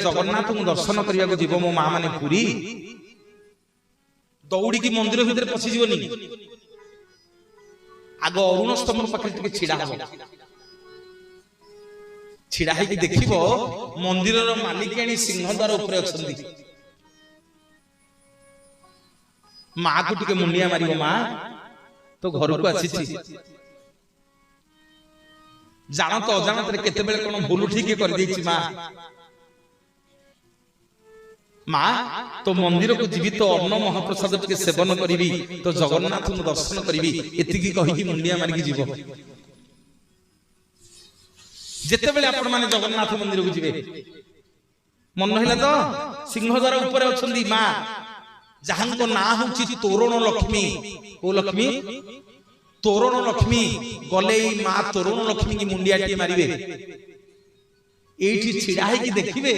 जगन्नाथ को दर्शन करने को जीव मो माँ माने पुरी दौड़ी की मंदिर भितर पशिजनी आग अरुण स्तंभ पाखे छिड़ा हम छिड़ा है देखिब मंदिर मालिकाणी सिंहद्वार उपर अच्छी माँ को टिके मुंडिया मारिबो माँ तो घर को आसी जान तो अजाणत केते बेले कोन भूल ठीक कर देछि माँ माँ तो मंदिर को जीवित तो अन्न महाप्रसाद के सेवन करी तो जगन्नाथ को दर्शन करी एतिकी कहि मुंडिया मारिकी जीव जेते बेले आपण माने जगन्नाथ मंदिर को जीवे मन हैला तो सिंहद्वार ऊपर अछंदी माँ जहां को ना होची तोरण लक्ष्मी ओ लक्ष्मी तोरण लक्ष्मी गले माँ तोरण लक्ष्मी की मुंडियाटी मारिबे एठी छिड़ा है कि देखिबे